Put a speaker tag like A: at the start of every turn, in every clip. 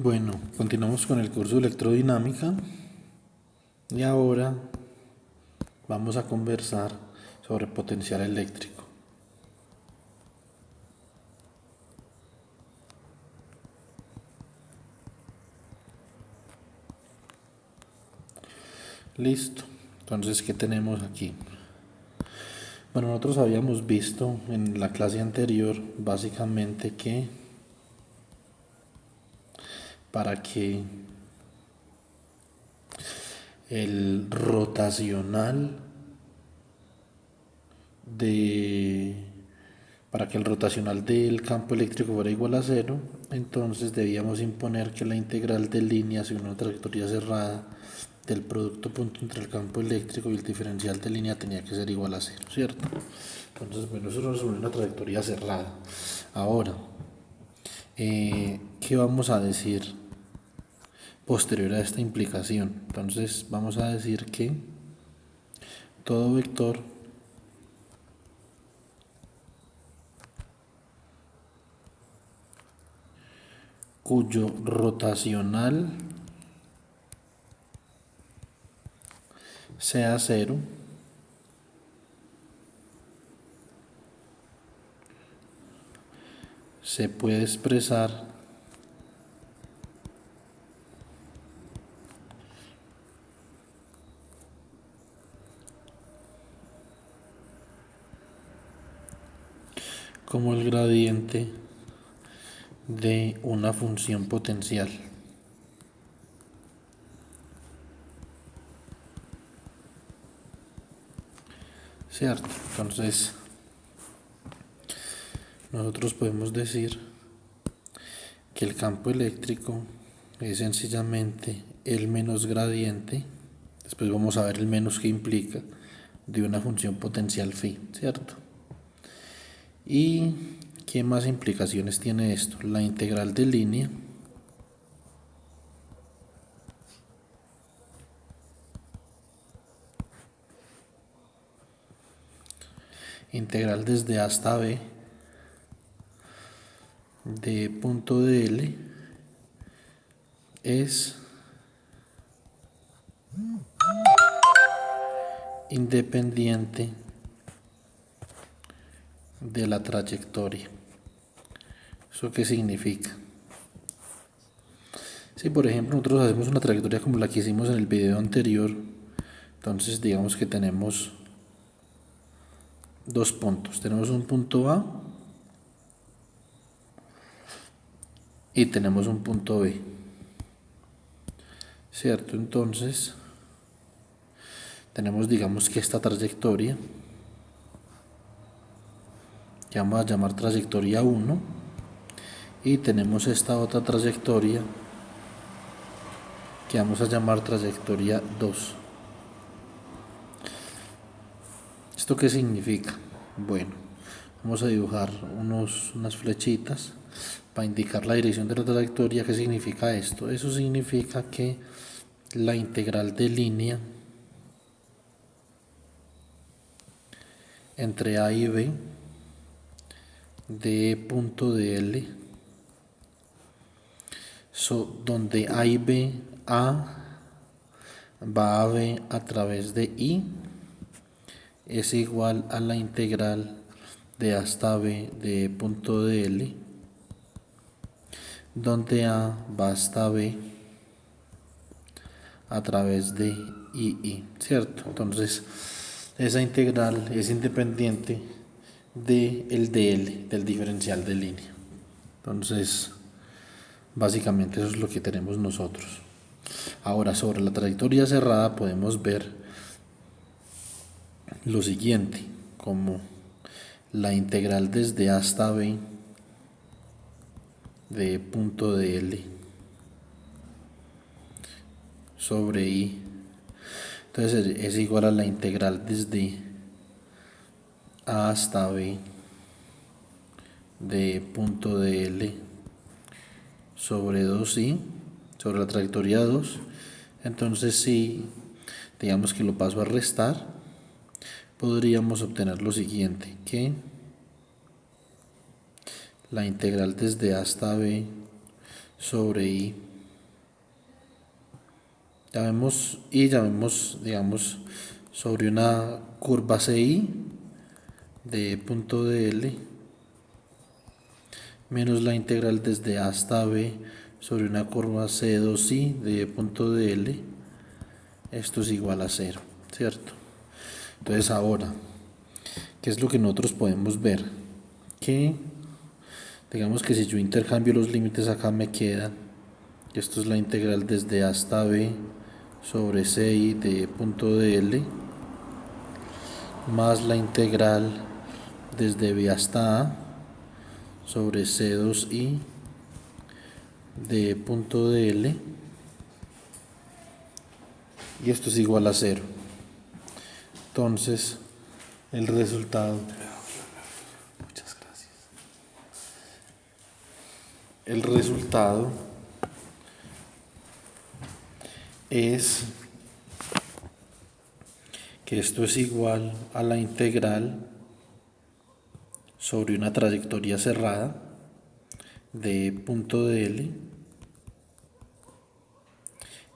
A: Bueno, continuamos con el curso de electrodinámica y ahora vamos a conversar sobre potencial eléctrico. Listo. Entonces, ¿qué tenemos aquí? Bueno, nosotros habíamos visto en la clase anterior básicamente que para que el rotacional de para que el rotacional del campo eléctrico fuera igual a cero, entonces debíamos imponer que la integral de línea según una trayectoria cerrada del producto punto entre el campo eléctrico y el diferencial de línea tenía que ser igual a cero, ¿cierto? Entonces, bueno, eso es una trayectoria cerrada. Ahora, ¿qué vamos a decir posterior a esta implicación? Entonces, vamos a decir que todo vector cuyo rotacional sea cero se puede expresar como el gradiente de una función potencial. ¿Cierto? Entonces, nosotros podemos decir que el campo eléctrico es sencillamente el menos gradiente, después vamos a ver el menos que implica, de una función potencial phi, ¿cierto? ¿Y qué más implicaciones tiene esto? La integral de línea integral desde A hasta B de punto de L es independiente de la trayectoria. ¿Eso qué significa? Si por ejemplo nosotros hacemos una trayectoria como la que hicimos en el video anterior, entonces digamos que tenemos dos puntos. Tenemos un punto A y tenemos un punto B. ¿Cierto? Entonces tenemos digamos que esta trayectoria que vamos a llamar trayectoria 1 y tenemos esta otra trayectoria que vamos a llamar trayectoria 2. ¿Esto qué significa? Bueno, vamos a dibujar unas flechitas para indicar la dirección de la trayectoria. ¿Qué significa esto? Eso significa que la integral de línea entre A y B de punto de L, donde A y B, A va a B a través de I, es igual a la integral de A hasta B de punto de L, donde A va hasta B a través de I, ¿cierto? Entonces, esa integral es independiente del dl, del diferencial de línea. Entonces, básicamente eso es lo que tenemos nosotros. Ahora, sobre la trayectoria cerrada podemos ver lo siguiente, como la integral desde A hasta B de punto de L sobre I. Entonces es igual a la integral desde A hasta B de punto de L sobre 2i, sobre la trayectoria 2. Entonces si digamos que lo paso a restar, podríamos obtener lo siguiente, que la integral desde A hasta B sobre I llamemos, digamos, sobre una curva CI de punto DL menos la integral desde A hasta B sobre una curva C2I de punto DL, esto es igual a 0, ¿cierto? Entonces ahora, ¿qué es lo que nosotros podemos ver? Que digamos que si yo intercambio los límites acá me queda, esto es la integral desde A hasta B sobre CI de punto DL más la integral desde B hasta A sobre C2I de punto DL, y esto es igual a 0. Entonces el resultado, muchas gracias, el resultado es que esto es igual a la integral sobre una trayectoria cerrada de punto DL,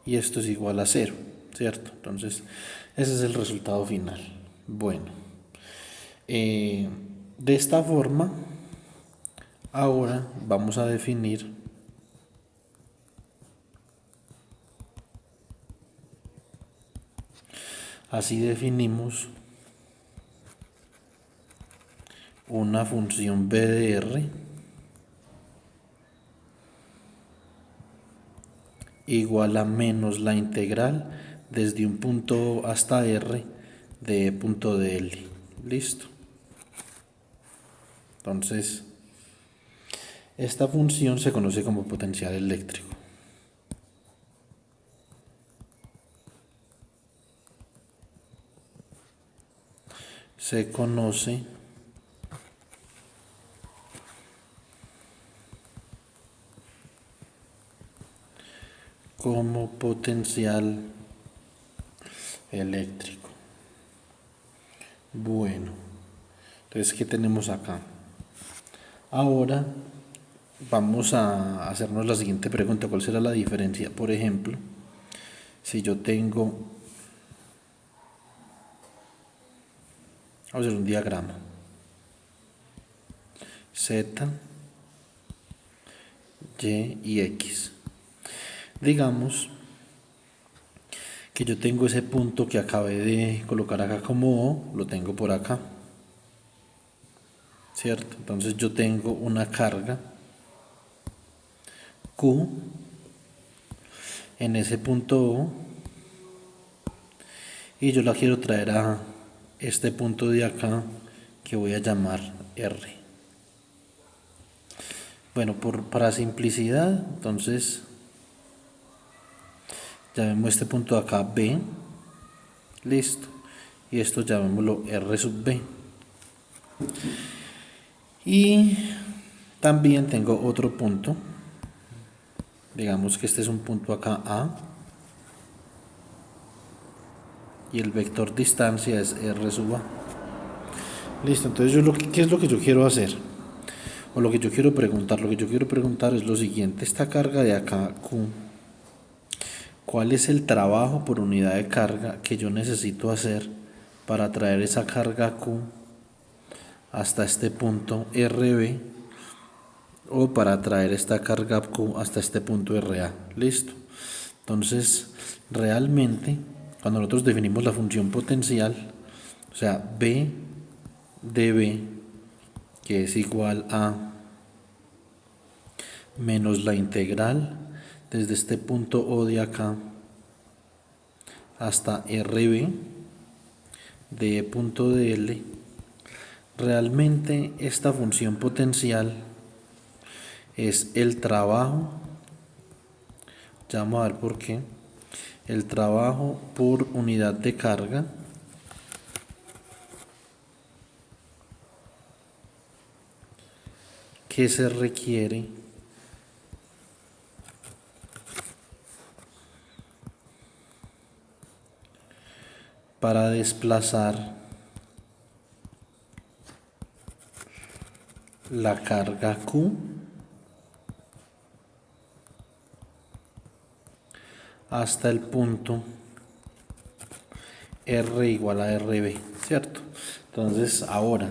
A: y esto es igual a 0, ¿cierto? Entonces ese es el resultado final. Bueno, de esta forma ahora vamos a definir así definimos una función b de r igual a menos la integral desde un punto hasta r de punto dl. Listo. Entonces esta función se conoce como potencial eléctrico. Se conoce como potencial eléctrico. Bueno, entonces, ¿qué tenemos acá? Ahora vamos a hacernos la siguiente pregunta: ¿cuál será la diferencia? Por ejemplo, si yo tengo, vamos a hacer un diagrama Z, Y y X. Digamos que yo tengo ese punto que acabé de colocar acá como O, lo tengo por acá, ¿cierto? Entonces yo tengo una carga Q en ese punto O y yo la quiero traer a este punto de acá que voy a llamar R. Bueno, para simplicidad, entonces llamemos este punto de acá B, listo, y esto llamémoslo R sub B. Y también tengo otro punto, digamos que este es un punto acá A, y el vector distancia es R sub A. Listo, entonces ¿qué es lo que yo quiero hacer? O lo que yo quiero preguntar, es lo siguiente: esta carga de acá, Q, ¿cuál es el trabajo por unidad de carga que yo necesito hacer para traer esa carga Q hasta este punto RB, o para traer esta carga Q hasta este punto RA? Listo. Entonces, realmente, cuando nosotros definimos la función potencial, o sea, B de B, que es igual a menos la integral desde este punto O de acá hasta RB de punto DL, realmente esta función potencial es el trabajo, ya vamos a ver por qué, el trabajo por unidad de carga que se requiere para desplazar la carga Q hasta el punto R igual a RB, ¿cierto? Entonces ahora,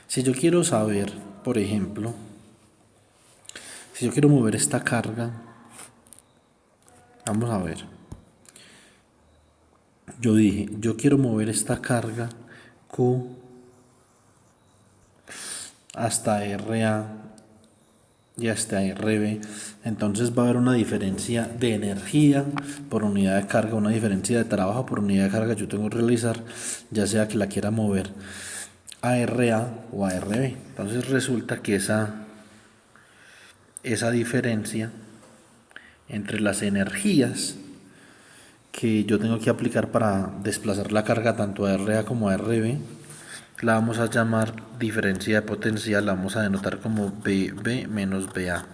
A: si yo quiero saber, por ejemplo, si yo quiero mover esta carga, vamos a ver, yo dije, yo quiero mover esta carga Q hasta RA y hasta RB, entonces va a haber una diferencia de energía por unidad de carga, una diferencia de trabajo por unidad de carga que yo tengo que realizar, ya sea que la quiera mover a RA o a RB. Entonces resulta que esa diferencia entre las energías que yo tengo que aplicar para desplazar la carga tanto a RA como a RB, la vamos a llamar diferencia de potencial, la vamos a denotar como BB menos BA.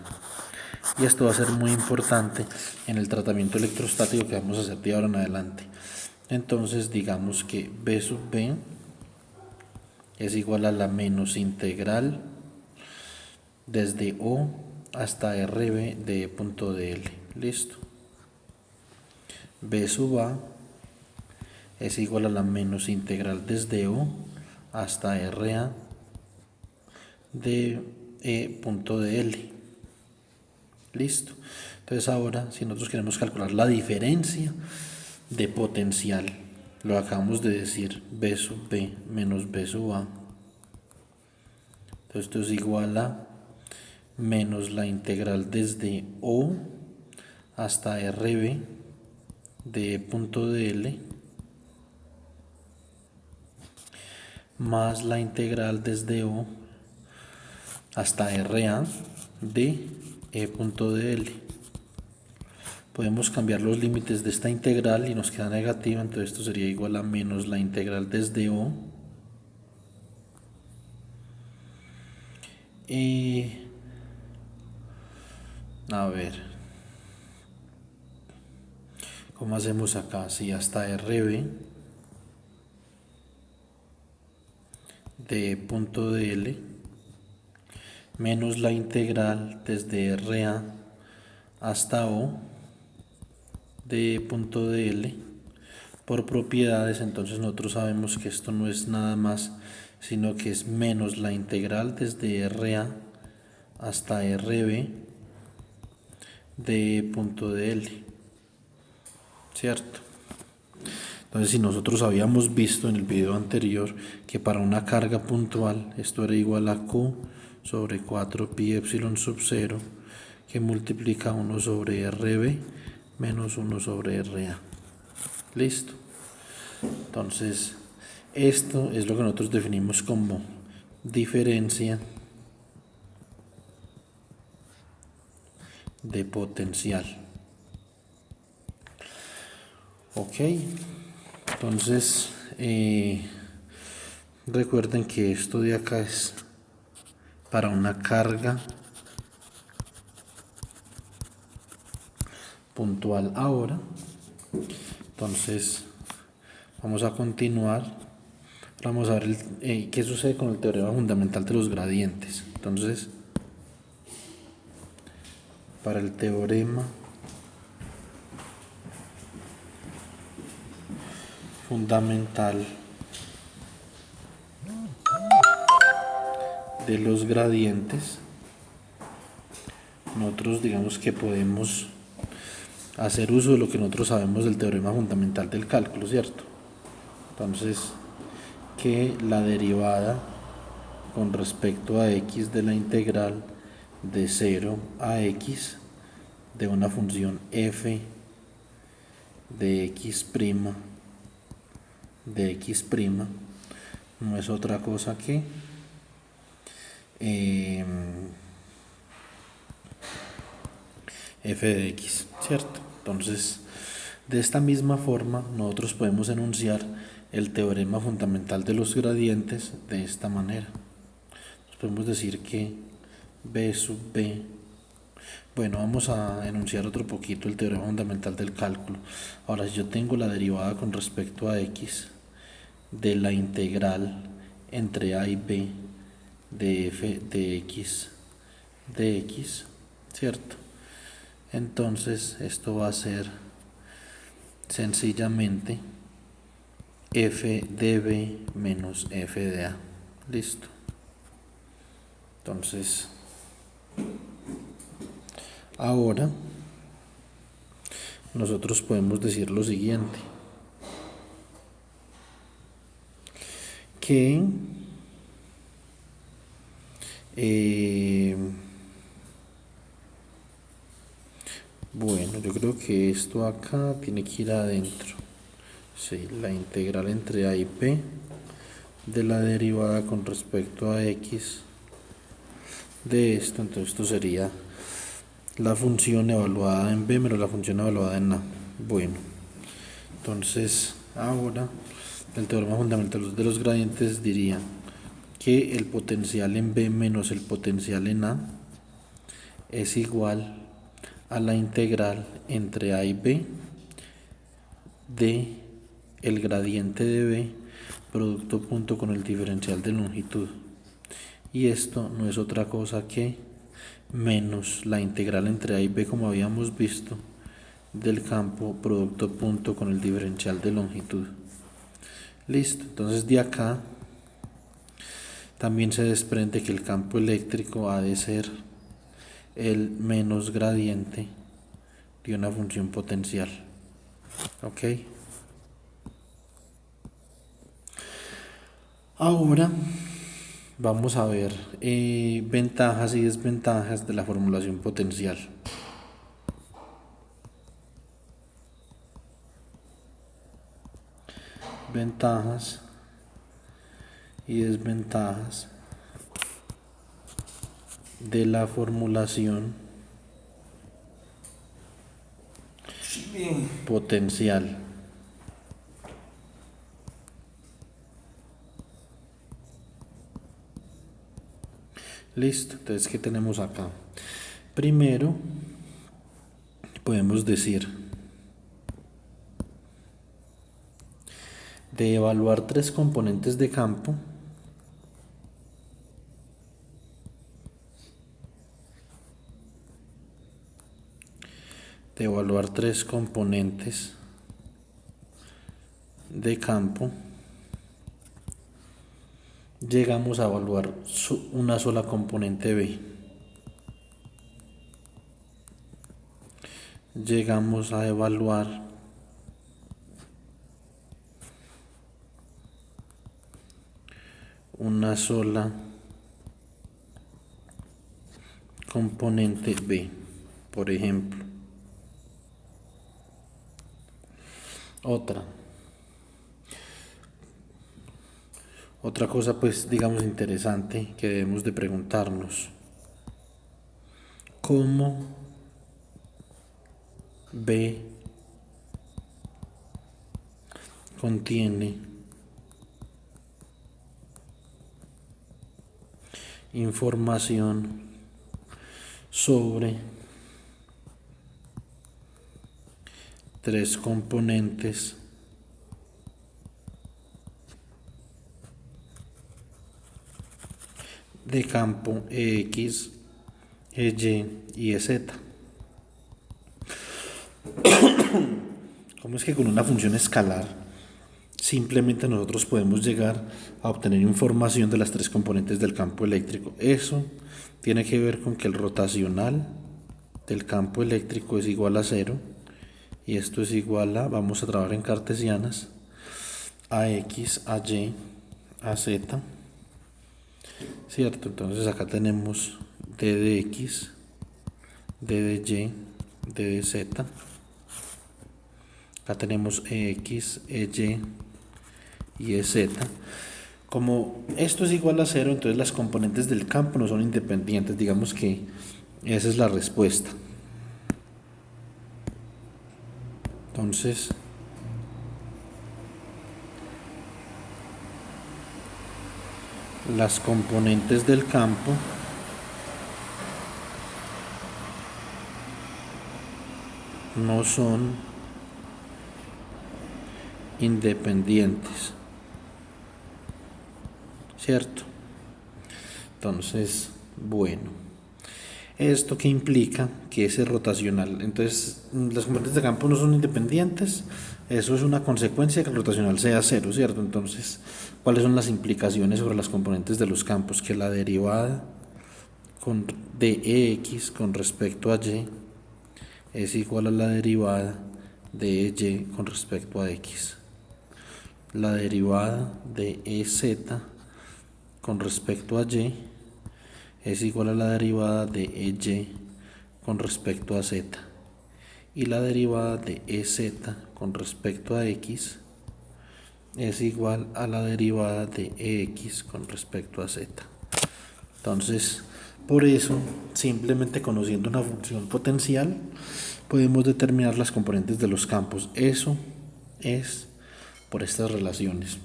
A: Y esto va a ser muy importante en el tratamiento electrostático que vamos a hacer de ahora en adelante. Entonces digamos que B sub B es igual a la menos integral desde O hasta RB de E punto dl. Listo. B sub A es igual a la menos integral desde O hasta RA de E punto dl. Listo. Entonces ahora, si nosotros queremos calcular la diferencia de potencial, lo acabamos de decir, B sub B menos B sub A. Entonces esto es igual a menos la integral desde O hasta RB de E punto dl más la integral desde O hasta RA de E punto dl. Podemos cambiar los límites de esta integral y nos queda negativa, entonces esto sería igual a menos la integral desde O y a ver, ¿cómo hacemos acá? Si hasta RB de punto dl menos la integral desde RA hasta O de punto dl por propiedades, entonces nosotros sabemos que esto no es nada más sino que es menos la integral desde RA hasta RB de punto dl, ¿cierto? Entonces si nosotros habíamos visto en el video anterior que para una carga puntual esto era igual a Q sobre 4 pi epsilon sub 0 que multiplica 1 sobre RB menos 1 sobre RA. Listo. Entonces esto es lo que nosotros definimos como diferencia de potencial. Ok, entonces recuerden que esto de acá es para una carga puntual ahora. Entonces vamos a continuar. Vamos a ver qué sucede con el teorema fundamental de los gradientes. Entonces, para el teorema fundamental de los gradientes, nosotros digamos que podemos hacer uso de lo que nosotros sabemos del teorema fundamental del cálculo, ¿cierto? Entonces, que la derivada con respecto a x de la integral de 0 a x de una función f de x' no es otra cosa que f de x, ¿cierto? Entonces, de esta misma forma, nosotros podemos enunciar el teorema fundamental de los gradientes de esta manera. Nos podemos decir que b sub b, bueno, vamos a enunciar otro poquito el teorema fundamental del cálculo. Ahora, si yo tengo la derivada con respecto a x de la integral entre a y b de f de x, ¿cierto? Entonces esto va a ser sencillamente f de B menos f de A. Listo. Entonces, ahora nosotros podemos decir lo siguiente, que bueno, yo creo que esto acá tiene que ir adentro. Sí, la integral entre A y P de la derivada con respecto a X de esto, entonces esto sería la función evaluada en B menos la función evaluada en A. Bueno, entonces ahora el teorema fundamental de los gradientes diría que el potencial en B menos el potencial en A es igual a la integral entre A y B de el gradiente de B producto punto con el diferencial de longitud, y esto no es otra cosa que menos la integral entre A y B, como habíamos visto, del campo producto punto con el diferencial de longitud. Listo, entonces de acá también se desprende que el campo eléctrico ha de ser el menos gradiente de una función potencial. ¿Ok? Ahora vamos a ver ventajas y desventajas de la formulación potencial. Ventajas y desventajas de la formulación potencial. Listo, entonces ¿qué tenemos acá? Primero podemos decir de evaluar tres componentes de campo, llegamos a evaluar una sola componente B. Llegamos a evaluar una sola componente B, por ejemplo. Otra cosa, pues, digamos, interesante que debemos de preguntarnos: ¿cómo B contiene información sobre tres componentes de campo EX, EY y EZ? ¿Cómo es que con una función escalar simplemente nosotros podemos llegar a obtener información de las tres componentes del campo eléctrico? Eso tiene que ver con que el rotacional del campo eléctrico es igual a 0, y esto es igual a, vamos a trabajar en cartesianas, a X, a Y, a Z, ¿cierto? Entonces acá tenemos d de X, d de Y, d de Z. Acá tenemos EX, EY y EZ. Como esto es igual a 0, entonces las componentes del campo no son independientes. Digamos que esa es la respuesta. Entonces, las componentes del campo no son independientes, ¿cierto? Entonces, bueno, Esto que implica que ese rotacional, entonces las componentes de campo no son independientes, eso es una consecuencia de que el rotacional sea cero, ¿cierto? Entonces, ¿cuáles son las implicaciones sobre las componentes de los campos? Que la derivada de Ex con respecto a Y es igual a la derivada de Y con respecto a X. La derivada de EZ con respecto a Y es igual a la derivada de EY con respecto a Z. Y la derivada de EZ con respecto a X es igual a la derivada de EX con respecto a Z. Entonces, por eso, simplemente conociendo una función potencial, podemos determinar las componentes de los campos. Eso es por estas relaciones.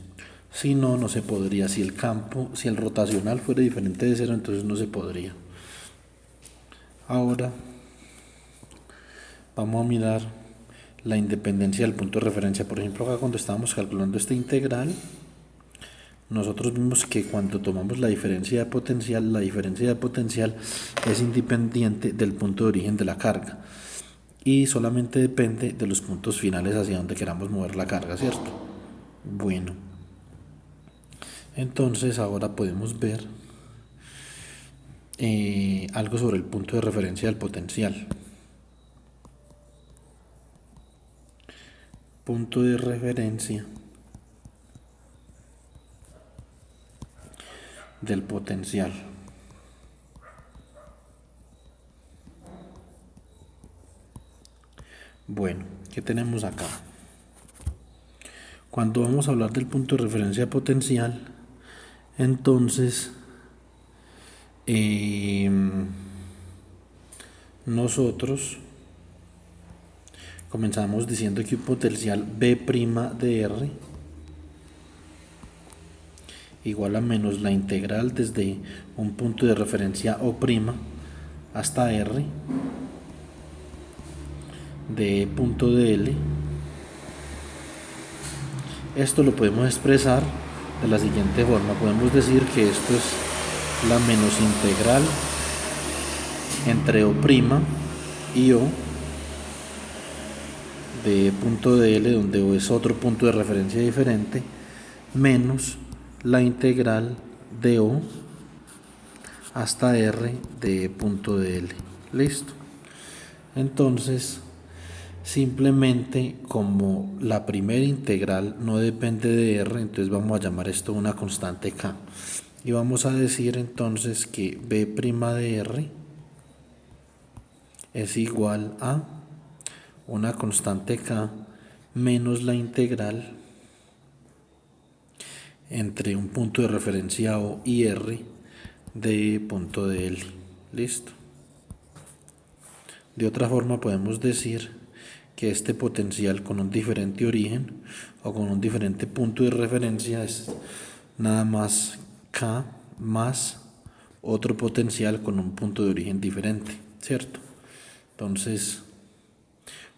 A: Si no, no se podría. Si el campo, si el rotacional fuera diferente de cero, entonces no se podría. Ahora vamos a mirar la independencia del punto de referencia. Por ejemplo, acá cuando estábamos calculando esta integral, nosotros vimos que cuando tomamos la diferencia de potencial es independiente del punto de origen de la carga y solamente depende de los puntos finales hacia donde queramos mover la carga, ¿cierto? Bueno, entonces ahora podemos ver algo sobre el punto de referencia del potencial. Punto de referencia del potencial. Bueno, ¿qué tenemos acá? Cuando vamos a hablar del punto de referencia potencial, entonces nosotros comenzamos diciendo que un potencial B' de R igual a menos la integral desde un punto de referencia O' hasta R de punto de L. Esto lo podemos expresar de la siguiente forma. Podemos decir que esto es la menos integral entre O' y O de punto de L, donde O es otro punto de referencia diferente, menos la integral de O hasta R de punto de L. Listo. Entonces, simplemente como la primera integral no depende de R, entonces vamos a llamar esto una constante K. Y vamos a decir entonces que B' de R es igual a una constante K menos la integral entre un punto de referencia O y R de punto de L. Listo. De otra forma podemos decir que este potencial con un diferente origen o con un diferente punto de referencia es nada más K más otro potencial con un punto de origen diferente, ¿cierto? Entonces,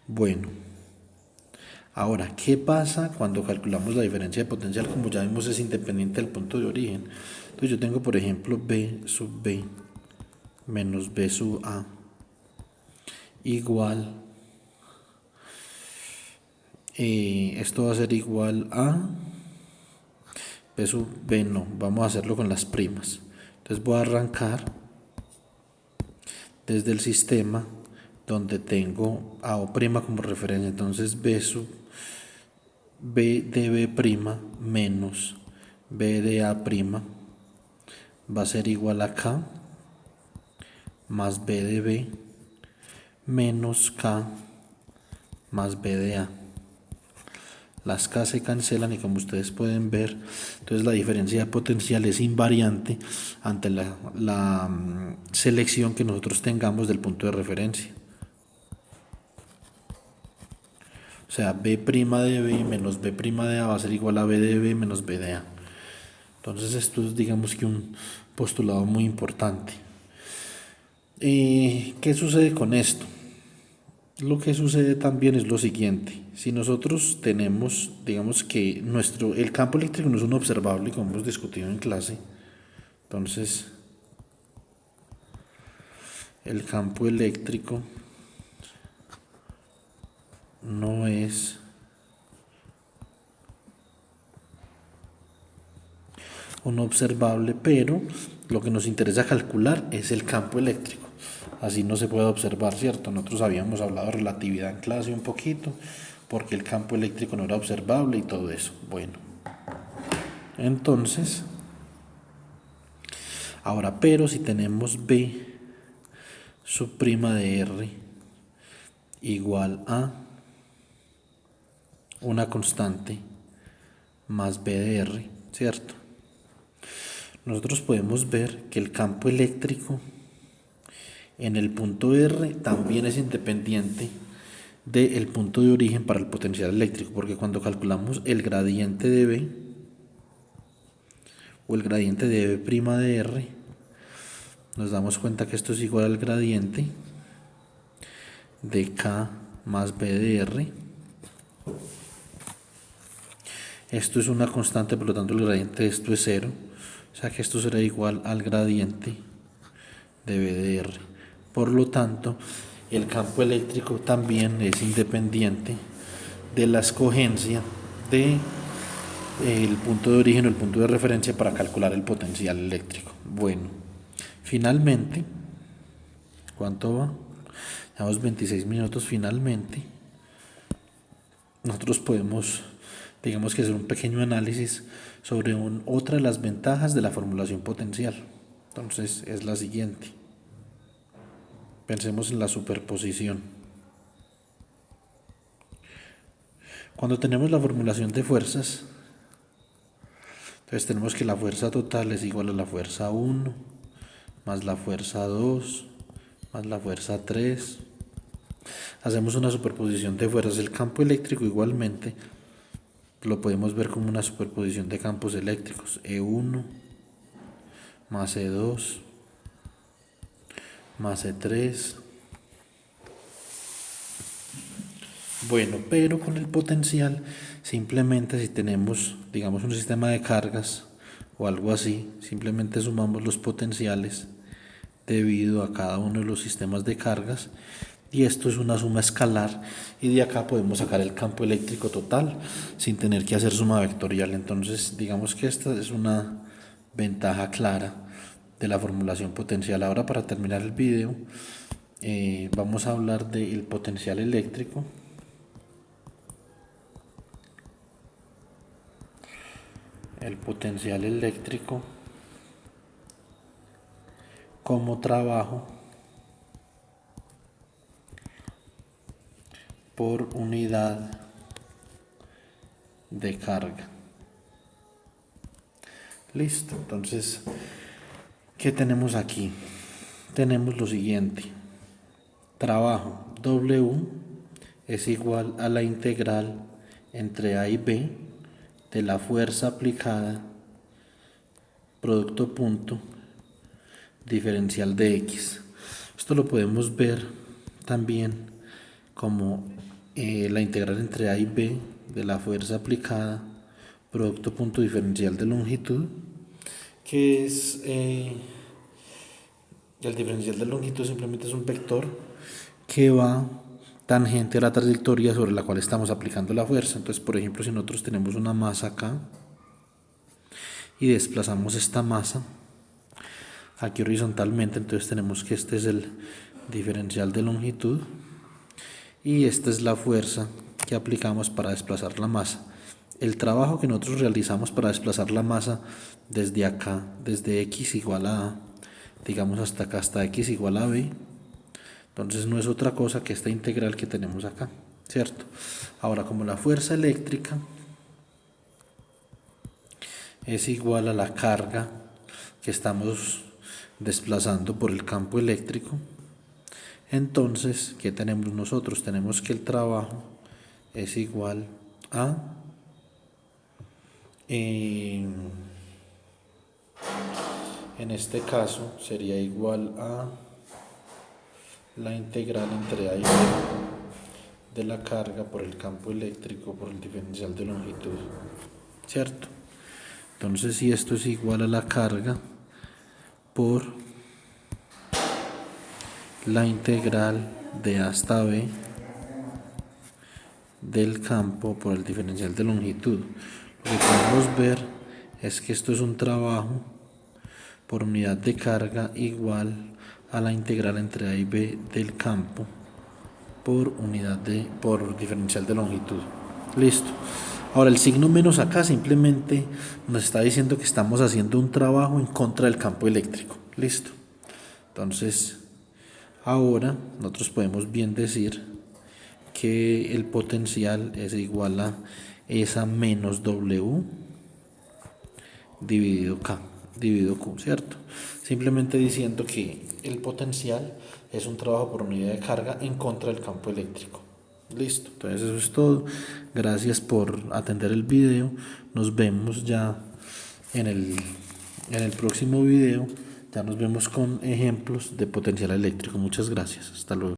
A: bueno, ahora, ¿qué pasa cuando calculamos la diferencia de potencial? Como ya vimos, es independiente del punto de origen. Entonces yo tengo, por ejemplo, B sub B menos B sub A igual, esto va a ser igual a B sub B, no, vamos a hacerlo con las primas. Entonces voy a arrancar desde el sistema donde tengo a O' como referencia. Entonces B sub B de B' menos B de A' va a ser igual a K más B de B menos K más B de A. Las K se cancelan y como ustedes pueden ver, entonces la diferencia de potencial es invariante ante la selección que nosotros tengamos del punto de referencia. O sea, B' de B menos B' de A va a ser igual a B de B menos B de A. Entonces esto es, digamos que, un postulado muy importante. ¿Qué sucede con esto? Lo que sucede también es lo siguiente. Si nosotros tenemos, digamos que el campo eléctrico no es un observable, como hemos discutido en clase, entonces el campo eléctrico no es un observable, pero lo que nos interesa calcular es el campo eléctrico. Así no se puede observar, ¿cierto? Nosotros habíamos hablado de relatividad en clase un poquito, porque el campo eléctrico no era observable y todo eso. Bueno, entonces, ahora, pero si tenemos B sub prima de R igual a una constante más B de R, ¿cierto? Nosotros podemos ver que el campo eléctrico en el punto R también es independiente del punto de origen para el potencial eléctrico, porque cuando calculamos el gradiente de B o el gradiente de B' de R, nos damos cuenta que esto es igual al gradiente de K más B de R. Esto es una constante, por lo tanto el gradiente de esto es 0, o sea que esto será igual al gradiente de B de R. Por lo tanto, el campo eléctrico también es independiente de la escogencia de el punto de origen o el punto de referencia para calcular el potencial eléctrico. Bueno, finalmente, ¿cuánto va? Llevamos 26 minutos. Finalmente, nosotros podemos, digamos que hacer un pequeño análisis sobre otra de las ventajas de la formulación potencial. Entonces es la siguiente. Pensemos en la superposición. Cuando tenemos la formulación de fuerzas, entonces tenemos que la fuerza total es igual a la fuerza 1 más la fuerza 2 más la fuerza 3. Hacemos una superposición de fuerzas. El campo eléctrico igualmente lo podemos ver como una superposición de campos eléctricos. E1 más E2 más E3. Bueno, pero con el potencial, simplemente si tenemos, digamos, un sistema de cargas o algo así, simplemente sumamos los potenciales debido a cada uno de los sistemas de cargas, y esto es una suma escalar, y de acá podemos sacar el campo eléctrico total sin tener que hacer suma vectorial. Entonces, digamos que esta es una ventaja clara de la formulación potencial. Ahora, para terminar el video, vamos a hablar del potencial eléctrico. El potencial eléctrico como trabajo por unidad de carga. Listo. Entonces, ¿qué tenemos aquí? Tenemos lo siguiente. Trabajo W es igual a la integral entre A y B de la fuerza aplicada producto punto diferencial de X. Esto lo podemos ver también como la integral entre A y B de la fuerza aplicada producto punto diferencial de longitud, que es el diferencial de longitud simplemente es un vector que va tangente a la trayectoria sobre la cual estamos aplicando la fuerza. Entonces, por ejemplo, si nosotros tenemos una masa acá y desplazamos esta masa aquí horizontalmente, entonces tenemos que este es el diferencial de longitud y esta es la fuerza que aplicamos para desplazar la masa. El trabajo que nosotros realizamos para desplazar la masa desde acá, desde X igual a A, digamos hasta acá, hasta X igual a B, entonces no es otra cosa que esta integral que tenemos acá, ¿cierto? Ahora, como la fuerza eléctrica es igual a la carga que estamos desplazando por el campo eléctrico, entonces, ¿qué tenemos nosotros? Tenemos que el trabajo es igual a en este caso sería igual a la integral entre A y B de la carga por el campo eléctrico por el diferencial de longitud, ¿cierto? Entonces, si esto es igual a la carga por la integral de A hasta B del campo por el diferencial de longitud. Lo que podemos ver es que esto es un trabajo por unidad de carga igual a la integral entre A y B del campo por diferencial de longitud. Listo. Ahora el signo menos acá simplemente nos está diciendo que estamos haciendo un trabajo en contra del campo eléctrico. Listo. Entonces ahora nosotros podemos bien decir que el potencial es igual a esa menos W dividido K, dividido Q, ¿cierto? Simplemente diciendo que el potencial es un trabajo por unidad de carga en contra del campo eléctrico. Listo, entonces eso es todo. Gracias por atender el video. Nos vemos ya en el próximo video. Ya nos vemos con ejemplos de potencial eléctrico. Muchas gracias. Hasta luego.